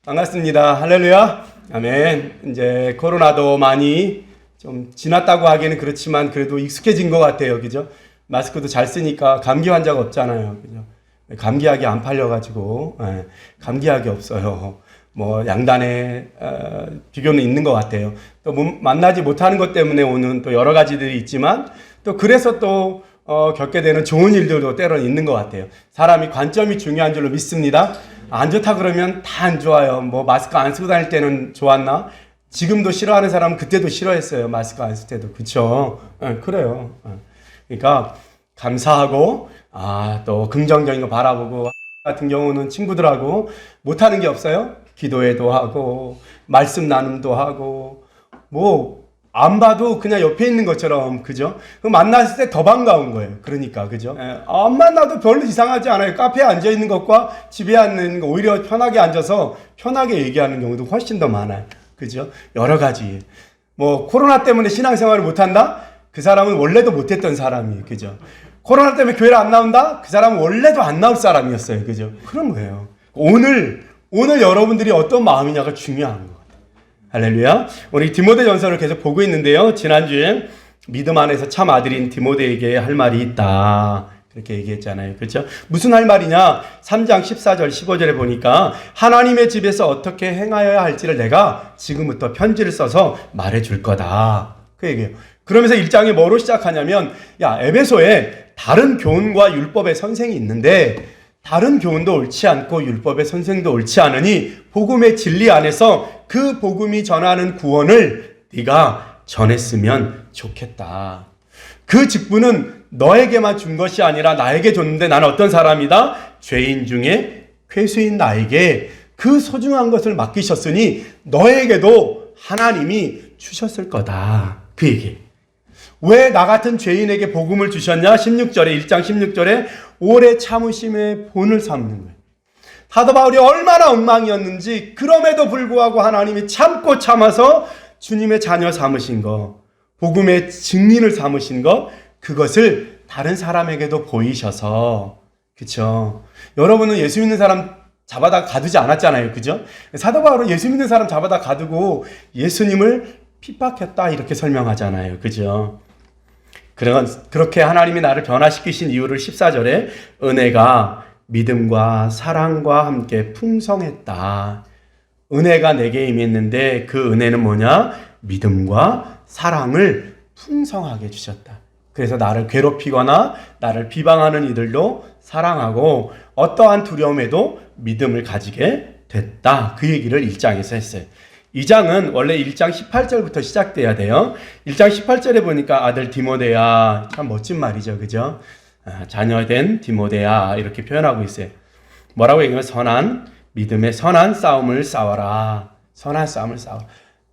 반갑습니다. 할렐루야. 아멘. 이제 코로나도 많이 좀 지났다고 하기에는 그렇지만 그래도 익숙해진 것 같아요. 그죠? 마스크도 잘 쓰니까 감기 환자가 없잖아요. 그죠? 감기약이 안 팔려가지고, 감기약이 없어요. 뭐, 양단에, 비교는 있는 것 같아요. 또 만나지 못하는 것 때문에 오는 또 여러 가지들이 있지만 또 그래서 또 겪게 되는 좋은 일들도 때로는 있는 것 같아요. 사람이 관점이 중요한 줄로 믿습니다. 안 좋다 그러면 다 안 좋아요. 뭐 마스크 안 쓰고 다닐 때는 좋았나? 지금도 싫어하는 사람은 그때도 싫어했어요. 마스크 안 쓸 때도. 그쵸? 그래요. 그러니까 감사하고 또 긍정적인 거 바라보고 같은 경우는 친구들하고 못하는 게 없어요. 기도회도 하고 말씀 나눔도 하고 뭐 안 봐도 그냥 옆에 있는 것처럼, 그죠? 만났을 때 더 반가운 거예요. 그러니까, 그죠? 안 만나도 별로 이상하지 않아요. 카페에 앉아 있는 것과 집에 앉는 거 오히려 편하게 앉아서 편하게 얘기하는 경우도 훨씬 더 많아요. 그죠? 여러 가지. 뭐, 코로나 때문에 신앙생활을 못한다? 그 사람은 원래도 못했던 사람이에요. 그죠? 코로나 때문에 교회를 안 나온다? 그 사람은 원래도 안 나올 사람이었어요. 그죠? 그런 거예요. 오늘 여러분들이 어떤 마음이냐가 중요한 거예요. 할렐루야. 우리 디모데전서를 계속 보고 있는데요. 지난주에 믿음 안에서 참 아들인 디모데에게 할 말이 있다. 그렇게 얘기했잖아요. 그렇죠? 무슨 할 말이냐? 3장 14절 15절에 보니까 하나님의 집에서 어떻게 행하여야 할지를 내가 지금부터 편지를 써서 말해줄 거다. 그 얘기예요. 그러면서 1장이 뭐로 시작하냐면 에베소에 다른 교훈과 율법의 선생이 있는데 다른 교훈도 옳지 않고 율법의 선생도 옳지 않으니 복음의 진리 안에서 그 복음이 전하는 구원을 네가 전했으면 좋겠다. 그 직분은 너에게만 준 것이 아니라 나에게 줬는데 나는 어떤 사람이다? 죄인 중에 괴수인 나에게 그 소중한 것을 맡기셨으니 너에게도 하나님이 주셨을 거다. 그 얘기. 왜 나 같은 죄인에게 복음을 주셨냐? 16절에 1장 16절에 오래 참으심의 본을 삼는 거예요. 사도 바울이 얼마나 엉망이었는지 그럼에도 불구하고 하나님이 참고 참아서 주님의 자녀 삼으신 거, 복음의 증인을 삼으신 거, 그것을 다른 사람에게도 보이셔서, 그쵸? 여러분은 예수 믿는 사람 잡아다 가두지 않았잖아요. 그죠? 사도 바울은 예수 믿는 사람 잡아다 가두고 예수님을 핍박했다 이렇게 설명하잖아요. 그죠? 그렇게 하나님이 나를 변화시키신 이유를 14절에 은혜가 믿음과 사랑과 함께 풍성했다. 은혜가 내게 임했는데 그 은혜는 뭐냐? 믿음과 사랑을 풍성하게 주셨다. 그래서 나를 괴롭히거나 나를 비방하는 이들도 사랑하고 어떠한 두려움에도 믿음을 가지게 됐다. 그 얘기를 1장에서 했어요. 2장은 원래 1장 18절부터 시작돼야 돼요. 1장 18절에 보니까 아들 디모데야, 참 멋진 말이죠. 그죠? 자녀된 디모데야 이렇게 표현하고 있어요. 뭐라고 얘기하면 선한 믿음의 선한 싸움을 싸워라. 선한 싸움을 싸워.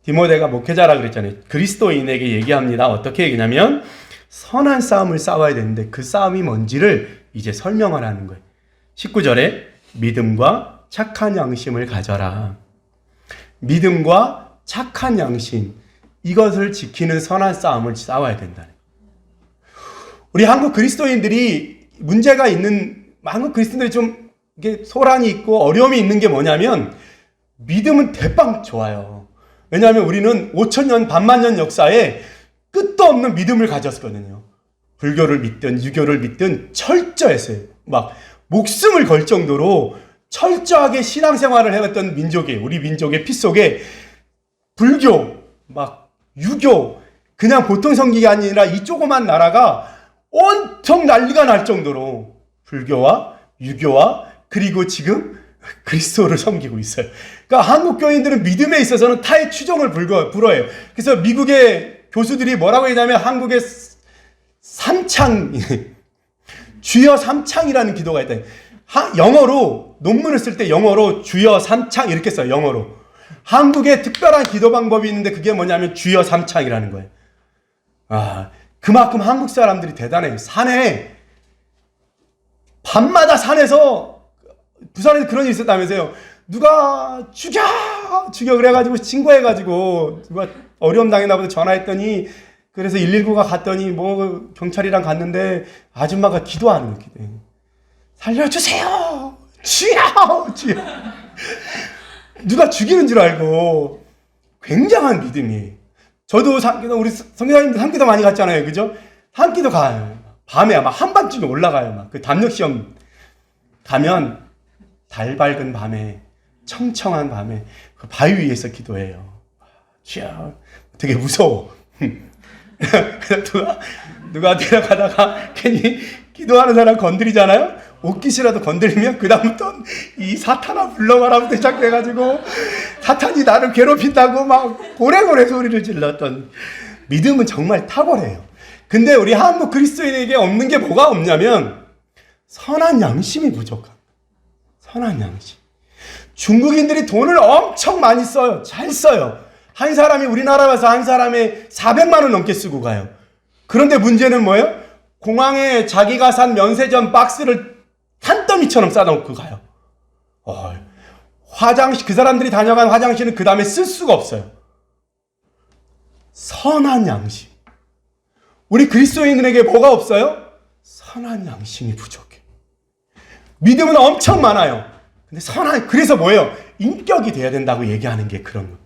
디모데가 목회자라 그랬잖아요. 그리스도인에게 얘기합니다. 어떻게 얘기냐면 선한 싸움을 싸워야 되는데 그 싸움이 뭔지를 이제 설명하라는 거예요. 19절에 믿음과 착한 양심을 가져라. 믿음과 착한 양심, 이것을 지키는 선한 싸움을 싸워야 된다는 거예요. 우리 한국 그리스도인들이 문제가 있는, 한국 그리스도인들이 좀 이게 소란이 있고 어려움이 있는 게 뭐냐면 믿음은 대빵 좋아요. 왜냐하면 우리는 5천년, 반만년 역사에 끝도 없는 믿음을 가졌거든요. 불교를 믿든 유교를 믿든 철저했어요. 막 목숨을 걸 정도로 철저하게 신앙생활을 해왔던 민족이에요. 우리 민족의 피 속에 불교, 막 유교, 그냥 보통 성기가 아니라 이 조그만 나라가 온통 난리가 날 정도로 불교와 유교와 그리고 지금 그리스도를 섬기고 있어요. 그러니까 한국 교인들은 믿음에 있어서는 타의 추종을 불허해요. 그래서 미국의 교수들이 뭐라고 했냐면 한국의 삼창, 주여 삼창이라는 기도가 있다. 영어로 논문을 쓸 때 영어로 주여 삼창 이렇게 써요. 영어로. 한국에 특별한 기도 방법이 있는데 그게 뭐냐면 주여 삼창이라는 거예요. 그만큼 한국 사람들이 대단해요. 산에 밤마다 산에서 부산에서 그런 일이 있었다면서요. 누가 죽여 그래가지고 신고해가지고 누가 어려움 당했나 보다 전화했더니 그래서 119가 갔더니 뭐 경찰이랑 갔는데 아줌마가 기도하는 거예요. 살려주세요! 주여! 주여! 누가 죽이는 줄 알고 굉장한 믿음이에요. 저도 우리 선교사님들 산기도 많이 갔잖아요. 그죠? 산기도 가요. 밤에 막 한밤중에 올라가요. 막 그 담력시험 가면 달 밝은 밤에 청청한 밤에 그 바위 위에서 기도해요. 쥐야, 되게 무서워. 누가 내려가다가 괜히 기도하는 사람 건드리잖아요. 옷깃이라도 건드리면 그 다음부터 이 사탄아 물러가라부터 시작해가지고 사탄이 나를 괴롭힌다고 막 고래고래 소리를 질렀던 믿음은 정말 탁월해요. 근데 우리 한국 그리스도인에게 없는 게 뭐가 없냐면 선한 양심이 부족한. 선한 양심. 중국인들이 돈을 엄청 많이 써요. 잘 써요. 한 사람이 우리나라 와서 한 사람에 400만 원 넘게 쓰고 가요. 그런데 문제는 뭐예요? 공항에 자기가 산 면세점 박스를 산더미처럼 싸놓고 가요. 화장실, 그 사람들이 다녀간 화장실은 그 다음에 쓸 수가 없어요. 선한 양심. 우리 그리스도인들에게 뭐가 없어요? 선한 양심이 부족해. 믿음은 엄청 많아요. 근데 그래서 뭐예요? 인격이 돼야 된다고 얘기하는 게 그런 거.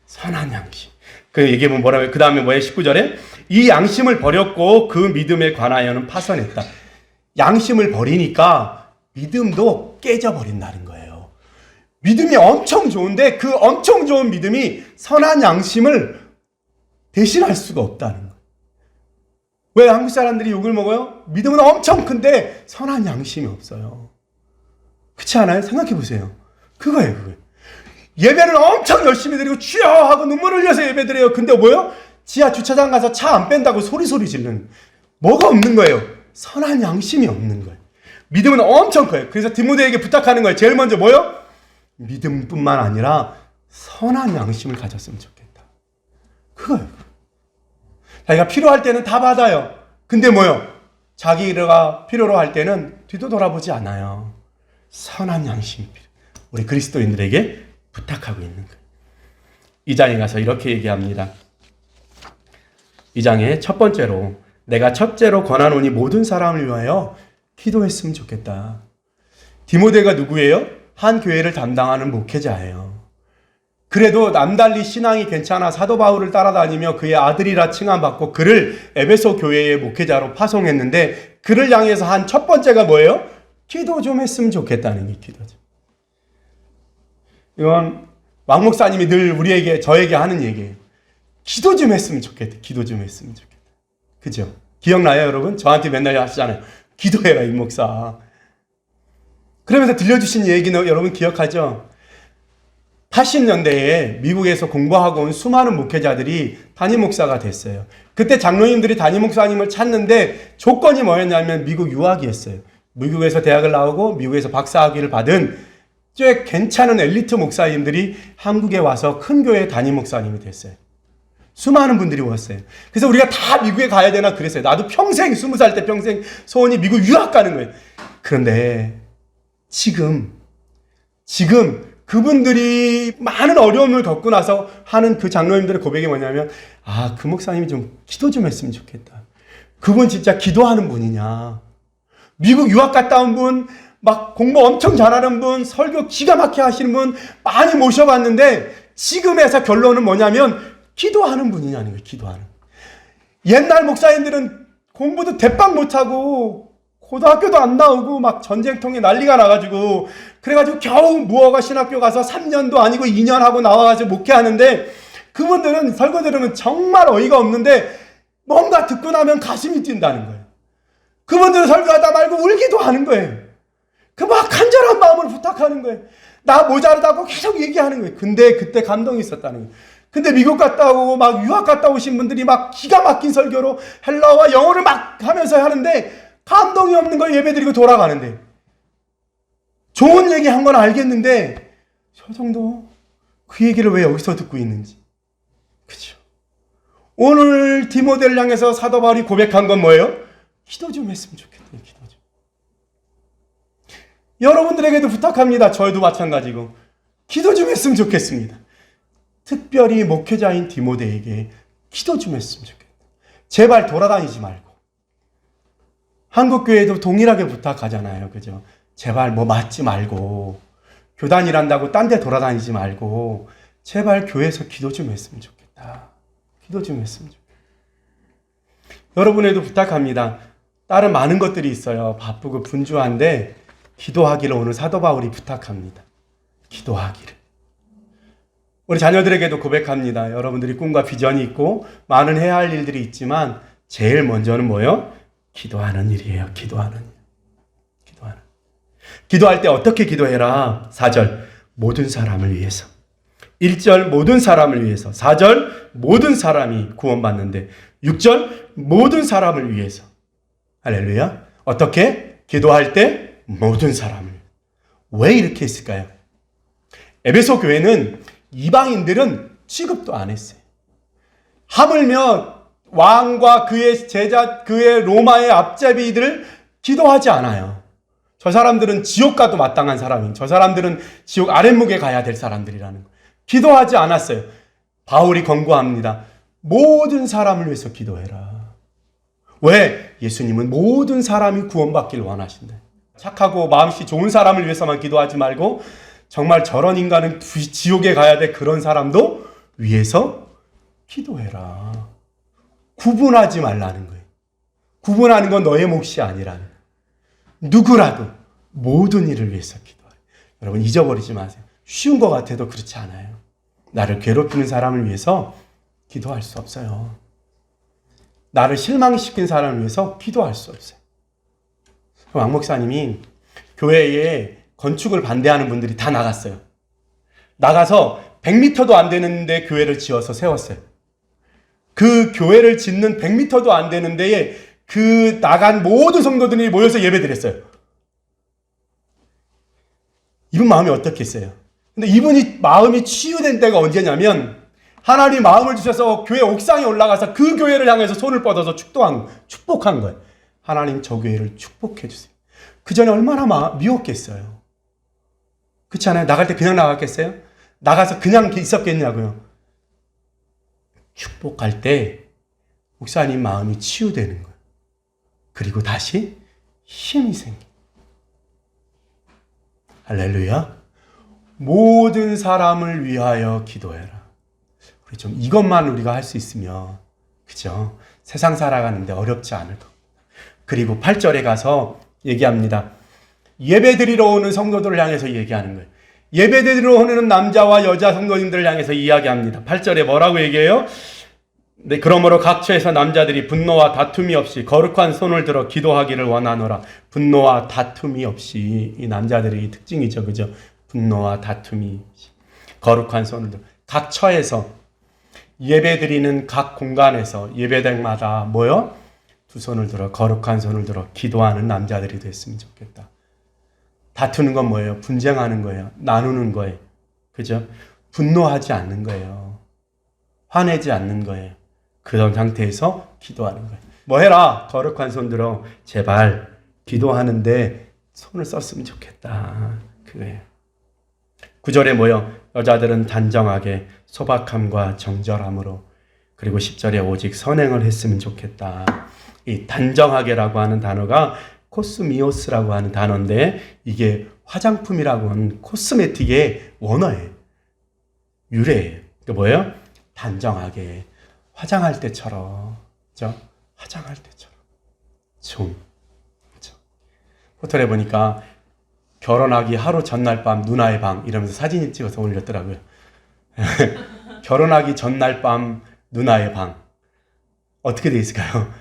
선한 양심. 그 얘기하면 뭐라고요? 그 다음에 뭐예요? 19절에 이 양심을 버렸고 그 믿음에 관하여는 파선했다. 양심을 버리니까 믿음도 깨져버린다는 거예요. 믿음이 엄청 좋은데 그 엄청 좋은 믿음이 선한 양심을 대신할 수가 없다는 거예요. 왜 한국 사람들이 욕을 먹어요? 믿음은 엄청 큰데 선한 양심이 없어요. 그렇지 않아요? 생각해 보세요. 그거예요. 예배를 엄청 열심히 드리고 주여 하고 눈물 흘려서 예배 드려요. 근데 뭐예요? 지하 주차장 가서 차 안 뺀다고 소리 지르는. 뭐가 없는 거예요? 선한 양심이 없는 거예요. 믿음은 엄청 커요. 그래서 디모데에게 부탁하는 거예요. 제일 먼저 뭐예요? 믿음뿐만 아니라 선한 양심을 가졌으면 좋겠다. 그거예요. 자기가 필요할 때는 다 받아요. 근데 뭐예요? 자기가 필요로 할 때는 뒤도 돌아보지 않아요. 선한 양심이 필요해요. 우리 그리스도인들에게 부탁하고 있는 거예요. 2장에 가서 이렇게 얘기합니다. 2장에 첫 번째로 내가 첫째로 권하노니 모든 사람을 위하여 기도했으면 좋겠다. 디모데가 누구예요? 한 교회를 담당하는 목회자예요. 그래도 남달리 신앙이 괜찮아 사도 바울을 따라다니며 그의 아들이라 칭함받고 그를 에베소 교회의 목회자로 파송했는데 그를 향해서 한 첫 번째가 뭐예요? 기도 좀 했으면 좋겠다는 게 기도죠. 이건 왕 목사님이 늘 저에게 하는 얘기예요. 기도 좀 했으면 좋겠다. 기도 좀 했으면 좋겠다. 그죠? 기억나요, 여러분? 저한테 맨날 하시잖아요. 기도해라, 이 목사. 그러면서 들려주신 얘기는 여러분 기억하죠? 80년대에 미국에서 공부하고 온 수많은 목회자들이 담임 목사가 됐어요. 그때 장로님들이 담임 목사님을 찾는데 조건이 뭐였냐면 미국 유학이었어요. 미국에서 대학을 나오고 미국에서 박사학위를 받은 꽤 괜찮은 엘리트 목사님들이 한국에 와서 큰 교회 담임 목사님이 됐어요. 수많은 분들이 왔어요. 그래서 우리가 다 미국에 가야 되나 그랬어요. 나도 평생 20살 때 평생 소원이 미국 유학 가는 거예요. 그런데 지금 그분들이 많은 어려움을 겪고 나서 하는 그 장로님들의 고백이 뭐냐면 그 목사님이 좀 기도 좀 했으면 좋겠다. 그분 진짜 기도하는 분이냐. 미국 유학 갔다 온 분, 막 공부 엄청 잘하는 분, 설교 기가 막히게 하시는 분 많이 모셔봤는데 지금에서 결론은 뭐냐면 기도하는 분이냐는 거예요. 기도하는. 옛날 목사님들은 공부도 대빵 못하고 고등학교도 안 나오고 막 전쟁통에 난리가 나가지고 그래가지고 겨우 무허가 신학교 가서 3년도 아니고 2년 하고 나와가지고 목회하는데 그분들은 설교 들으면 정말 어이가 없는데 뭔가 듣고 나면 가슴이 뛴다는 거예요. 그분들은 설교하다 말고 울기도 하는 거예요. 그 막 간절한 마음으로 부탁하는 거예요. 나 모자르다고 계속 얘기하는 거예요. 근데 그때 감동이 있었다는 거예요. 근데 미국 갔다 오고 막 유학 갔다 오신 분들이 막 기가 막힌 설교로 헬라어와 영어를 막 하면서 하는데 감동이 없는 걸 예배드리고 돌아가는데 좋은 얘기 한 건 알겠는데 저 정도 그 얘기를 왜 여기서 듣고 있는지. 그죠? 오늘 디모데를 향해서 사도 바울이 고백한 건 뭐예요? 기도 좀 했으면 좋겠다. 기도 좀. 여러분들에게도 부탁합니다. 저희도 마찬가지고 기도 좀 했으면 좋겠습니다. 특별히 목회자인 디모데에게 기도 좀 했으면 좋겠다. 제발 돌아다니지 말고. 한국교회도 동일하게 부탁하잖아요. 그죠? 제발 뭐 맞지 말고 교단 일한다고 딴 데 돌아다니지 말고 제발 교회에서 기도 좀 했으면 좋겠다. 기도 좀 했으면 좋겠다. 여러분에도 부탁합니다. 다른 많은 것들이 있어요. 바쁘고 분주한데 기도하기를 오늘 사도 바울이 부탁합니다. 기도하기를. 우리 자녀들에게도 고백합니다. 여러분들이 꿈과 비전이 있고 많은 해야 할 일들이 있지만 제일 먼저는 뭐예요? 기도하는 일이에요. 기도하는 일. 기도할 때 어떻게 기도해라? 4절 모든 사람을 위해서. 1절 모든 사람을 위해서. 4절 모든 사람이 구원받는데 6절 모든 사람을 위해서. 할렐루야. 어떻게? 기도할 때 모든 사람을. 왜 이렇게 했을까요? 에베소 교회는 이방인들은 취급도 안 했어요. 하물며 왕과 그의 제자, 그의 로마의 앞제비들을 기도하지 않아요. 저 사람들은 지옥 가도 마땅한 사람인, 저 사람들은 지옥 아랫목에 가야 될 사람들이라는 거. 기도하지 않았어요. 바울이 권고합니다. 모든 사람을 위해서 기도해라. 왜? 예수님은 모든 사람이 구원받기를 원하신다. 착하고 마음씨 좋은 사람을 위해서만 기도하지 말고 정말 저런 인간은 지옥에 가야 될 그런 사람도 위해서 기도해라. 구분하지 말라는 거예요. 구분하는 건 너의 몫이 아니라는 거예요. 누구라도 모든 일을 위해서 기도해요. 여러분 잊어버리지 마세요. 쉬운 것 같아도 그렇지 않아요. 나를 괴롭히는 사람을 위해서 기도할 수 없어요. 나를 실망시킨 사람을 위해서 기도할 수 없어요. 왕 목사님이 교회에 건축을 반대하는 분들이 다 나갔어요. 나가서 100m도 안 되는데 교회를 지어서 세웠어요. 그 교회를 짓는 100m도 안 되는 데에 그 나간 모든 성도들이 모여서 예배드렸어요. 이분 마음이 어떻겠어요? 근데 이분이 마음이 치유된 때가 언제냐면 하나님 마음을 주셔서 교회 옥상에 올라가서 그 교회를 향해서 손을 뻗어서 축복한 거예요. 하나님 저 교회를 축복해 주세요. 그 전에 얼마나 미웠겠어요. 그렇지 않아요? 나갈 때 그냥 나갔겠어요? 나가서 그냥 있었겠냐고요. 축복할 때 목사님 마음이 치유되는 거예요. 그리고 다시 힘이 생겨. 할렐루야. 모든 사람을 위하여 기도해라. 우리 좀 이것만 우리가 할 수 있으면, 그죠? 세상 살아가는데 어렵지 않을 겁니다. 그리고 8절에 가서 얘기합니다. 예배 드리러 오는 성도들을 향해서 얘기하는 거예요. 예배 드리러 오는 남자와 여자 성도님들을 향해서 이야기합니다. 8절에 뭐라고 얘기해요? 네, 그러므로 각처에서 남자들이 분노와 다툼이 없이 거룩한 손을 들어 기도하기를 원하노라. 분노와 다툼이 없이, 이 남자들의 특징이죠. 그죠? 분노와 다툼이 거룩한 손을 들어. 각 처에서 예배드리는 각 공간에서 예배당마다 뭐요? 두 손을 들어 거룩한 손을 들어 기도하는 남자들이 됐으면 좋겠다. 다투는 건 뭐예요? 분쟁하는 거예요. 나누는 거예요. 그죠? 분노하지 않는 거예요. 화내지 않는 거예요. 그런 상태에서 기도하는 거예요. 뭐 해라? 거룩한 손 들어 제발 기도하는데 손을 썼으면 좋겠다. 그거예요. 9절에 뭐요? 여자들은 단정하게 소박함과 정절함으로, 그리고 10절에 오직 선행을 했으면 좋겠다. 이 단정하게라고 하는 단어가 코스미오스라고 하는 단어인데 이게 화장품이라고 하는 코스메틱의 원어예요. 유래예요. 그게 뭐예요? 단정하게 화장할 때처럼, 그죠? 화장할 때처럼 좀, 그죠? 포털에 보니까 결혼하기 하루 전날 밤 누나의 방 이러면서 사진 찍어서 올렸더라고요. 결혼하기 전날 밤 누나의 방 어떻게 돼 있을까요?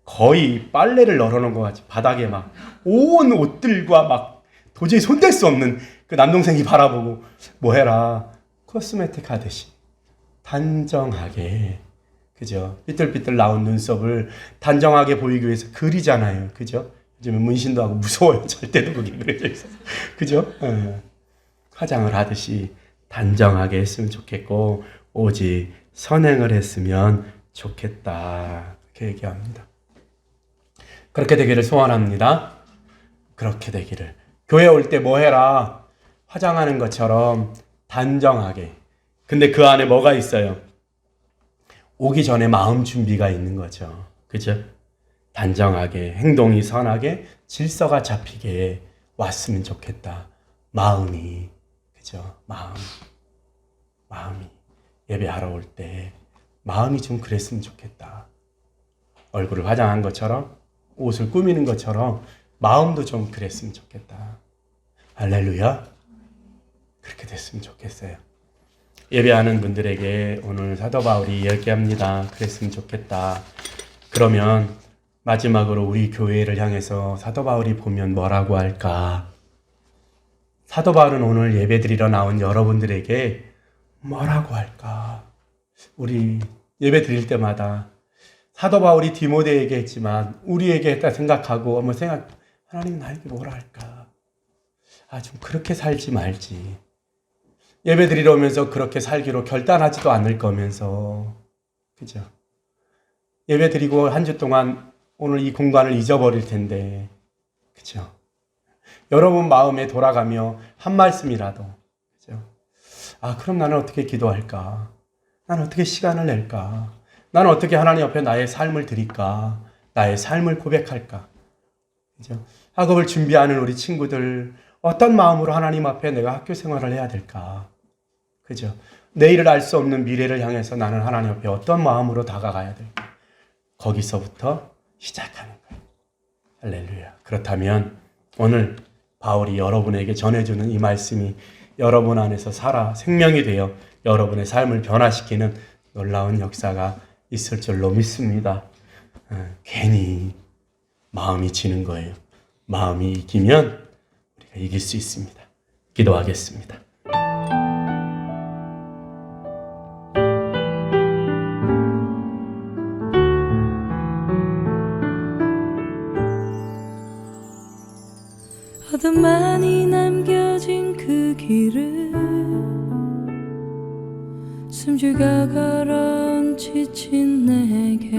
거의 빨래를 널어놓은 것 같이 바닥에 막 온 옷들과 막 도저히 손댈 수 없는 그 남동생이 바라보고 뭐 해라? 코스메틱 하듯이 단정하게, 그죠? 삐뚤삐뚤 나온 눈썹을 단정하게 보이기 위해서 그리잖아요. 그죠? 요즘은 문신도 하고 무서워요. 절대도 그게 그려져 있어서. 그죠? 화장을 하듯이 단정하게 했으면 좋겠고 오직 선행을 했으면 좋겠다. 이렇게 얘기합니다. 그렇게 되기를 소원합니다. 그렇게 되기를. 교회 올 때 뭐 해라? 화장하는 것처럼 단정하게. 근데 그 안에 뭐가 있어요? 오기 전에 마음 준비가 있는 거죠. 그죠? 단정하게, 행동이 선하게, 질서가 잡히게 왔으면 좋겠다. 마음이. 그죠? 마음이 예배하러 올 때 마음이 좀 그랬으면 좋겠다. 얼굴을 화장한 것처럼 옷을 꾸미는 것처럼 마음도 좀 그랬으면 좋겠다. 할렐루야. 그렇게 됐으면 좋겠어요. 예배하는 분들에게 오늘 사도 바울이 이야기합니다. 그랬으면 좋겠다. 그러면 마지막으로 우리 교회를 향해서 사도 바울이 보면 뭐라고 할까? 사도 바울은 오늘 예배드리러 나온 여러분들에게 뭐라고 할까? 우리 예배 드릴 때마다 사도 바울이 디모데에게 했지만 우리에게 했다 생각하고 하나님 나에게 뭐라 할까? 좀 그렇게 살지 말지. 예배 드리러 오면서 그렇게 살기로 결단하지도 않을 거면서, 그죠? 예배 드리고 한 주 동안 오늘 이 공간을 잊어버릴 텐데, 그죠? 여러분 마음에 돌아가며 한 말씀이라도, 그죠? 그럼 나는 어떻게 기도할까? 나는 어떻게 시간을 낼까? 나는 어떻게 하나님 앞에 나의 삶을 드릴까? 나의 삶을 고백할까? 그죠? 학업을 준비하는 우리 친구들, 어떤 마음으로 하나님 앞에 내가 학교 생활을 해야 될까? 그죠? 내일을 알 수 없는 미래를 향해서 나는 하나님 앞에 어떤 마음으로 다가가야 될까? 거기서부터 시작하는 거예요. 할렐루야. 그렇다면 오늘 바울이 여러분에게 전해주는 이 말씀이 여러분 안에서 살아 생명이 되어 여러분의 삶을 변화시키는 놀라운 역사가 있을 줄로 믿습니다. 괜히 마음이 지는 거예요. 마음이 이기면 우리가 이길 수 있습니다. 기도하겠습니다. 어둠만이 남겨진 그 길을 숨죽여 걸어온 지친 내게